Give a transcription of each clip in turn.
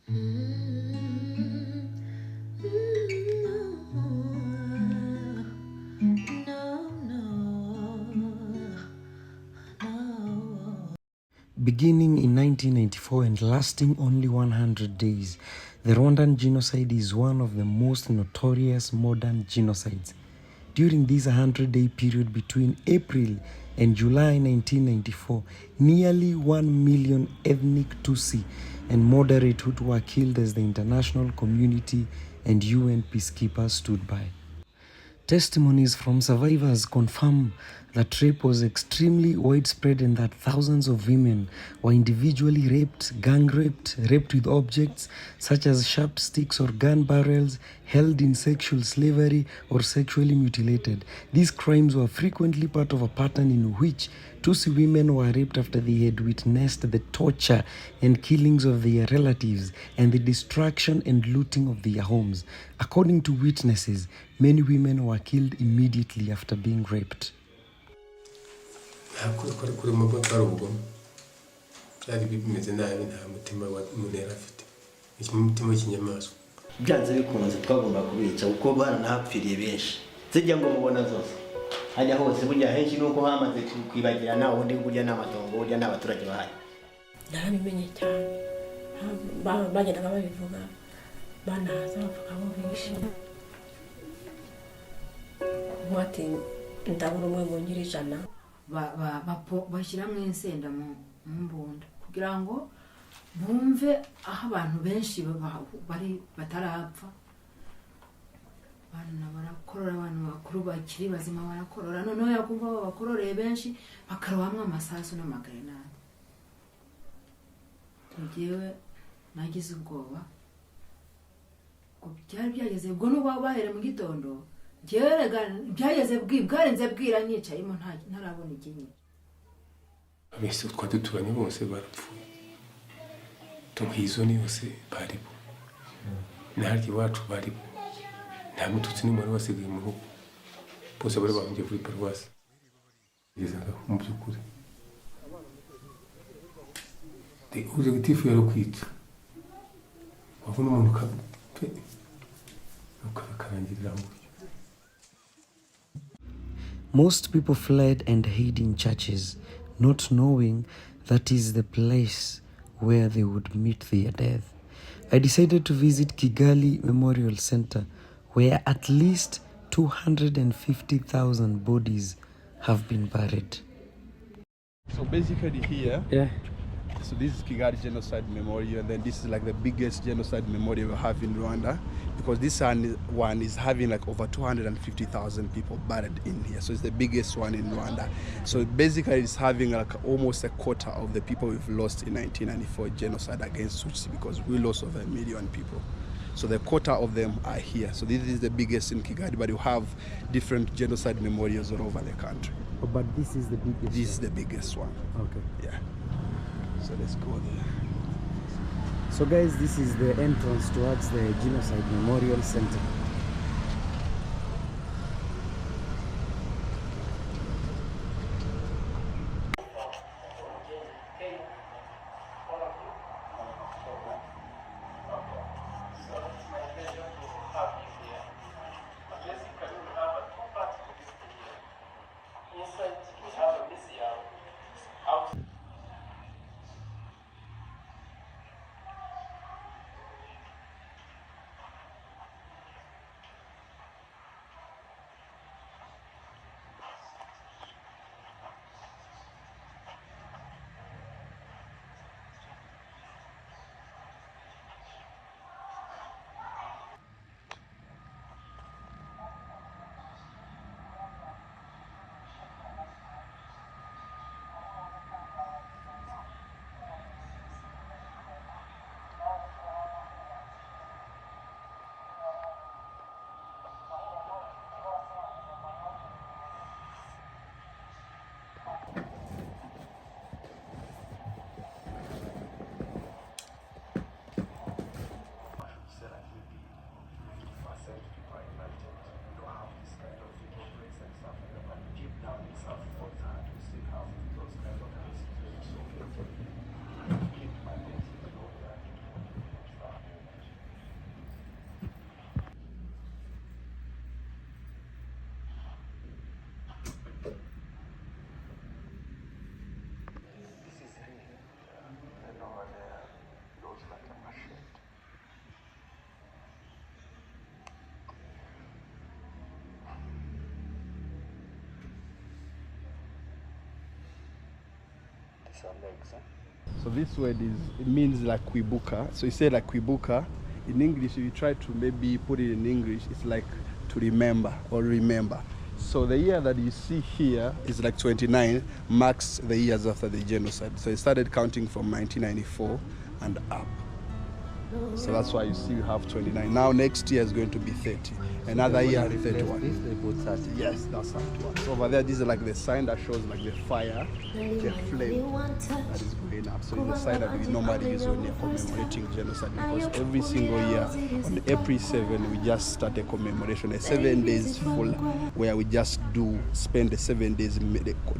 Beginning in 1994 and lasting only 100 days, the Rwandan genocide is one of the most notorious modern genocides. During this 100-day period between April and July 1994, nearly 1 million ethnic Tutsi and moderate Hutu were killed as the international community and UN peacekeepers stood by. Testimonies from survivors confirm that rape was extremely widespread and that thousands of women were individually raped, gang raped, raped with objects such as sharp sticks or gun barrels, held in sexual slavery or sexually mutilated. These crimes were frequently part of a pattern in which Tutsi women were raped after they had witnessed the torture and killings of their relatives and the destruction and looting of their homes. According to witnesses, many women were killed immediately after being raped. Byanze bikunze twagomba kubica uko baranahapfiriye benshi zijya ngo mubona zose hajya hose burya henshi nuko hamaze kwibagirana ubundi burya n'amatongo burya n'abaturage bahari narabimenye cyane bagendaga babivuga banaza bavuga ngo bishe mwati ndabura umwe mu ngiri ijana bashyira mu insenda mu mbunda kugira ngo bumve aho abantu benshi bari batarapfa bana barakorora abantu bakuru bakiri bazima barakorora noneho yakumva bakororeye benshi bakarohamwe amasasu n'amagrenade tugiye nagize ubwoba ko byari byageze ubwo n'uba bahere mu gitondo byageze bwarenze bwira nicayemo ntarabona ikinyi abese twaduturanye bose barapfuye tumhizoni yose baribo ntaryo wacu baribo nta mututsi n'umwe wasigaye mu rugo bose bari bahungiye kuri paruwasi yezaga mu byukuri de objectif yari kwica wabona umuntu ukakarangirira mu buryo. Most people fled and hid in churches, not knowing that is the place where they would meet their death. I decided to visit Kigali Memorial Center, where at least 250,000 bodies have been buried. So basically here, so this is Kigali Genocide Memorial, and then this is like the biggest genocide memorial we have in Rwanda, because this one is having like over 250,000 people buried in here. So it's the biggest one in Rwanda. So basically it's having like almost a quarter of the people we've lost in 1994 genocide against Tutsi, because we lost over 1 million people. So the quarter of them are here. So this is the biggest in Kigali, but you have different genocide memorials all over the country. Oh, but this is the biggest. This is the biggest one. Okay. Yeah. So let's go there. So guys, this is the entrance towards the Genocide Memorial Center. So this word it means like kwibuka. So you say like kwibuka. In English, if you try to maybe put it in English, it's like to remember or remember. So the year that you see here is like 29, marks the years after the genocide. So it started counting from 1994 and up. So that's why you see we have 29. Now next year is going to be 30. Another year 31. This they put 30. Yes, that's 31. So over there, this is like the sign that shows like the fire, the flame that is going up. So it's the sign that we normally use when you're commemorating genocide, because every single year on April 7 we just start a commemoration, a 7 days full, where we just spend the 7 days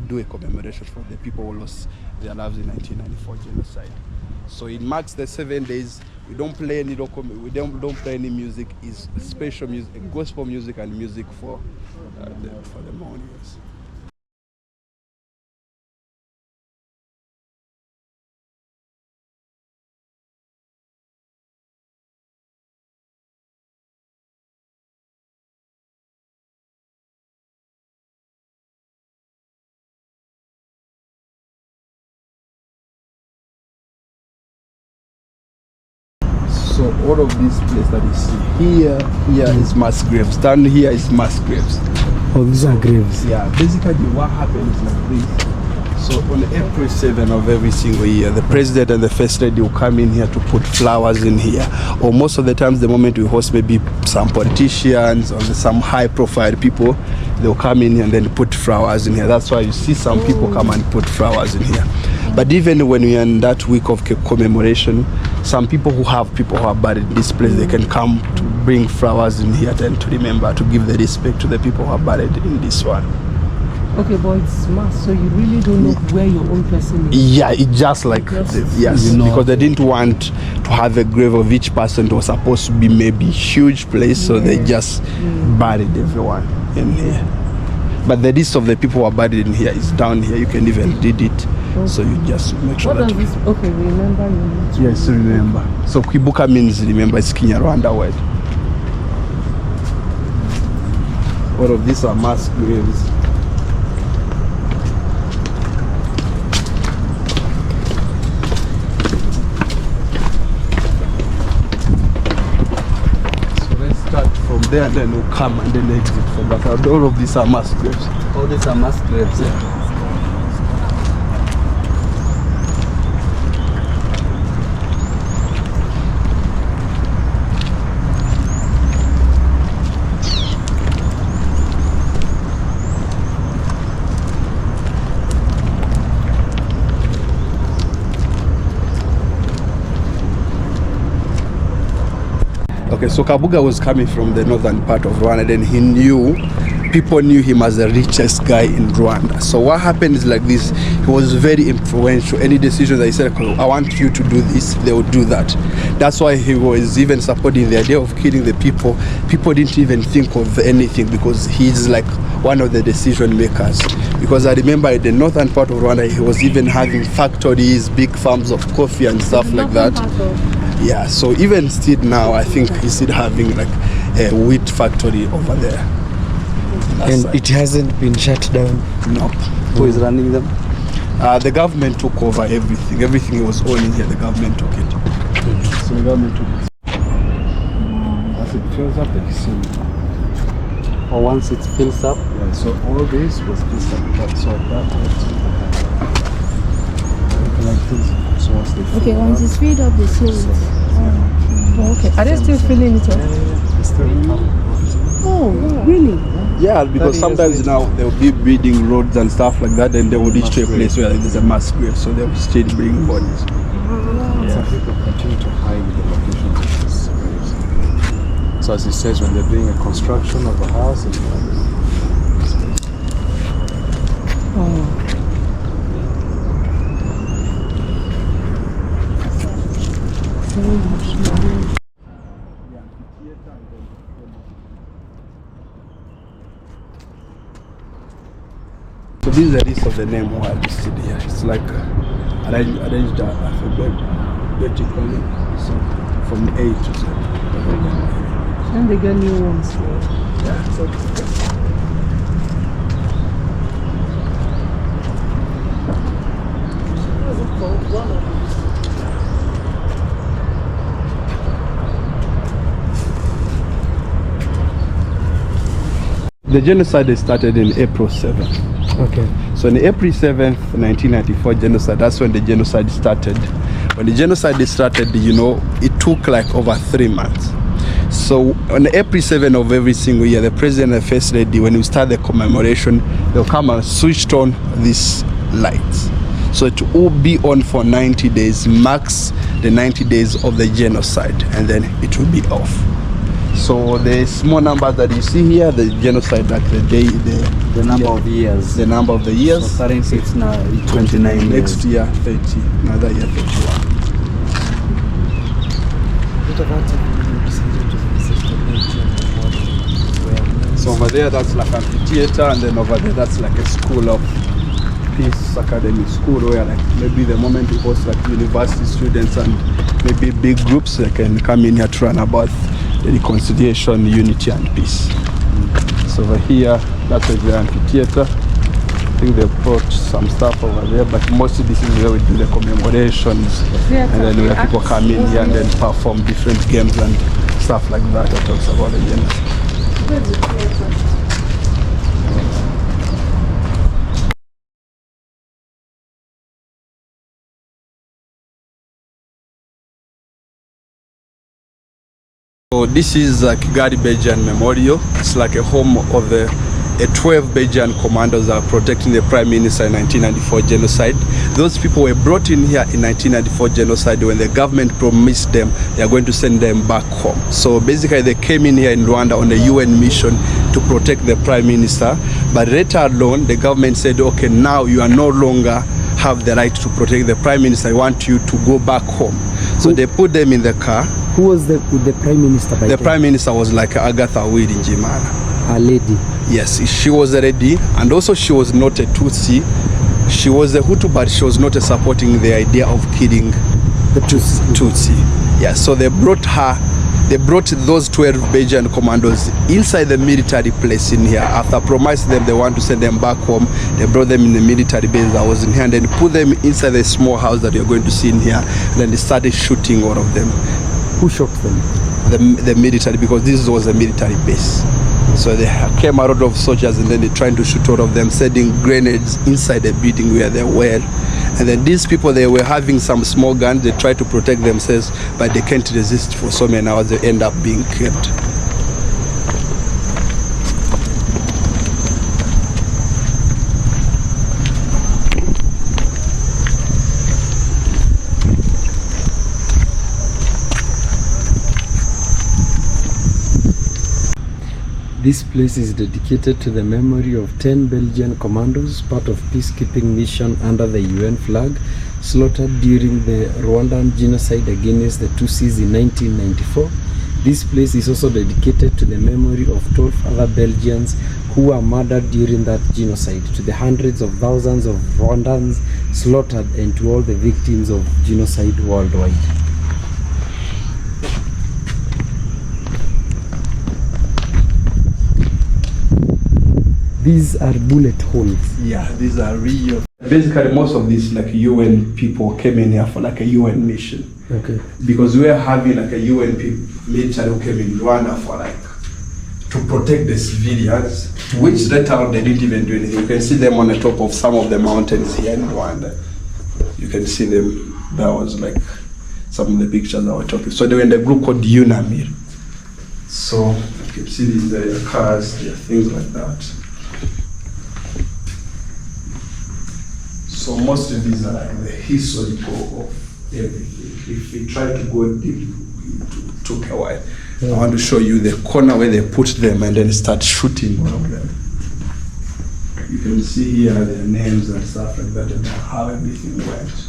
do a commemoration for the people who lost their lives in 1994 genocide. So it marks the 7 days. We don't play any don't play any music. It's special music, gospel music, and music for the mourners. So all of this place that you see here is mass graves. Down here is mass graves. Oh, these are graves. Yeah, basically what happens is like this. So on April 7 of every single year, the president and the first lady will come in here to put flowers in here. Or most of the times, the moment we host maybe some politicians or some high-profile people, they'll come in here and then put flowers in here. That's why you see some people come and put flowers in here. But even when we are in that week of commemoration, some people who are buried in this place, they can come to bring flowers in here and to remember, to give the respect to the people who are buried in this one. Okay, but it's mass, so you really don't know where your own person is. Yeah, it's just like, yes, because they didn't want to have a grave of each person. It was supposed to be maybe huge place, so they just buried everyone in here. But the list of the people who are buried in here is down here. You can even read it. Okay. So you just make sure what does this, okay, remember you. Yes, remember. So kwibuka means remember, it's Kinyarwanda word. All of these are mass graves. So let's start from there and then we'll come and then exit from that. All of these are mass graves. All these are mass graves. Yeah. Okay, so Kabuga was coming from the northern part of Rwanda, and people knew him as the richest guy in Rwanda. So what happened is like this, he was very influential. Any decision that he said, I want you to do this, they would do that. That's why he was even supporting the idea of killing the people. People didn't even think of anything because he's like one of the decision makers. Because I remember in the northern part of Rwanda, he was even having factories, big farms of coffee and stuff like that. Yeah, so even still now, I think he's still having like a wheat factory over there. And it hasn't been shut down? No. Who is running them? The government took over everything. Everything he was owning here, the government took it. So the government took it. As it fills up, the casino. Or once it fills up? Yeah, so all this was just like that. So like this. So once they okay, once it's filled up, they seal it. Okay, are they still filling it up? Yeah, it's still Oh, really? Yeah, because sometimes now they'll be building roads and stuff like that, and they will reach to a place where there's a mass grave, so they'll still bring bodies. Some people continue to hide the locations of these graves. So as he says, when they're doing a construction of a house, it's So this is the list of the name who are listed here. It's like arranged alphabetically, so from A to Z. And they get new ones. Yeah. it called? One of The genocide started in April 7th. Okay. So on April 7th, 1994 genocide, that's when the genocide started. When the genocide started, you know, it took like over 3 months. So on April 7th of every single year, the president and the first lady, when we start the commemoration, they'll come and switch on these lights. So it will be on for 90 days, max the 90 days of the genocide, and then it will be off. So the small numbers that you see here, the genocide, like the day, the number of years. The number of the years. So currently it's now 29 Next years. year, 30. Another year, 31. So over there, that's like an amphitheater, and then over there, that's like a school of peace, academic school, where like maybe the moment it hosts like university students and maybe big groups, they can come in here to learn about the reconciliation, unity, and peace. So over here, that's the amphitheater. I think they brought some stuff over there, but mostly this is where we do the commemorations, and then where people come in here and then perform different games and stuff like that that talks about the genocide. So this is Kigali Belgian Memorial. It's like a home of the 12 Belgian commandos that are protecting the Prime Minister in 1994 genocide. Those people were brought in here in 1994 genocide when the government promised them they are going to send them back home. So basically they came in here in Rwanda on a UN mission to protect the Prime Minister. But later on, the government said, okay, now you are no longer have the right to protect the Prime Minister. I want you to go back home. So they put them in the car. Who was the Prime Minister by The then? Prime Minister was like Agatha Uwiringiyimana. A lady. Yes, she was a lady, and also she was not a Tutsi. She was a Hutu, but she was not supporting the idea of killing the Tutsi. Yeah, so they brought her, they brought those 12 Belgian commandos inside the military place in here. After promising them they want to send them back home, they brought them in the military base that was in here, and then put them inside the small house that you're going to see in here, and then they started shooting all of them. Who shot them? The military, because this was a military base. So they came a lot of soldiers, and then they tried to shoot all of them, sending grenades inside the building where they were. And then these people, they were having some small guns. They tried to protect themselves, but they can't resist for so many hours. They end up being killed. This place is dedicated to the memory of 10 Belgian commandos, part of peacekeeping mission under the UN flag, slaughtered during the Rwandan genocide against the Tutsis in 1994. This place is also dedicated to the memory of 12 other Belgians who were murdered during that genocide, to the hundreds of thousands of Rwandans slaughtered, and to all the victims of genocide worldwide. These are bullet holes. Yeah, these are real. Basically, most of these like UN people came in here for like a UN mission. Okay. Because we are having like a UN military who came in Rwanda for like to protect the civilians, which later on they didn't even do anything. You can see them on the top of some of the mountains here in Rwanda. You can see them. That was like some of the pictures that were talking. So they were in the group called UNAMIR. So you can see these are cars, there are things like that. So most of these are like the historical of everything. If we try to go deep, it took a while. I want to show you the corner where they put them and then start shooting one of them. You can see here their names and stuff like that and how everything went.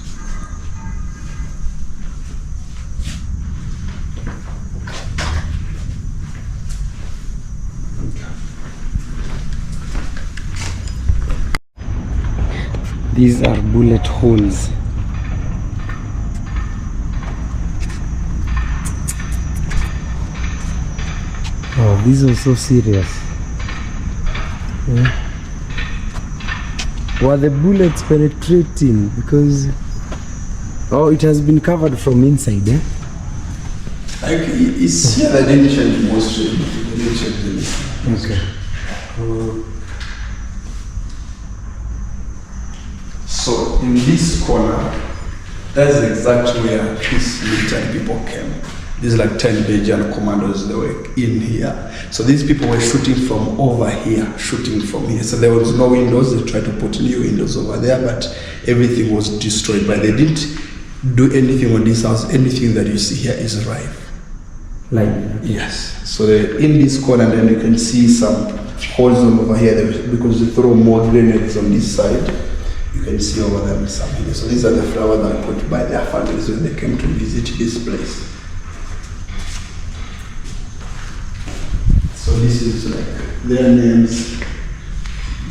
These are bullet holes. Oh, these are so serious. Yeah. Were the bullets penetrating? Because Oh, it has been covered from inside, eh? Like it's here they didn't change most of it. They didn't change anything. Okay. So in this corner, that's exactly where these military people came. These like 10 Belgian commandos, they were in here. So these people were shooting from over here, shooting from here. So there was no windows, they tried to put new windows over there, but everything was destroyed. But they didn't do anything on this house. Anything that you see here is rife. Like? Yes. So they're in this corner, and then you can see some holes over here because they throw more grenades on this side. You can see over there some here. So these are the flowers that are put by their families when they came to visit this place. So this is like their names,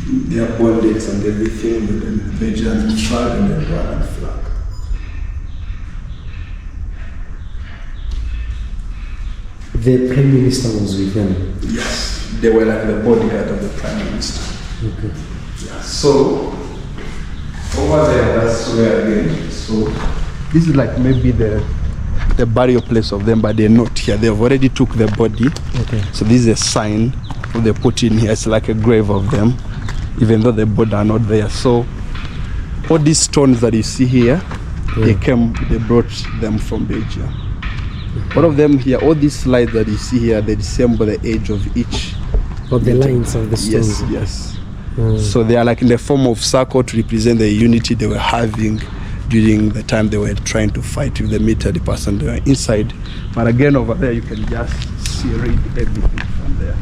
their birth dates and everything, with the Belgian flag and the Rwandan flag. The Prime Minister was with them? Yes, they were like the bodyguard of the Prime Minister. Okay. Yeah. So over there, that's where again. So this is like maybe the burial place of them, but they're not here. They've already took the body. Okay. So this is a sign they put in here. It's like a grave of them, even though the body are not there. So all these stones that you see here, they brought them from Belgium. All of them here, all these slides that you see here, they resemble the age of each. Of the lines of the stones? Yes, yes. So they are like in the form of circle to represent the unity they were having during the time they were trying to fight with the military person. They were inside. But again, over there, you can just see, read everything from there.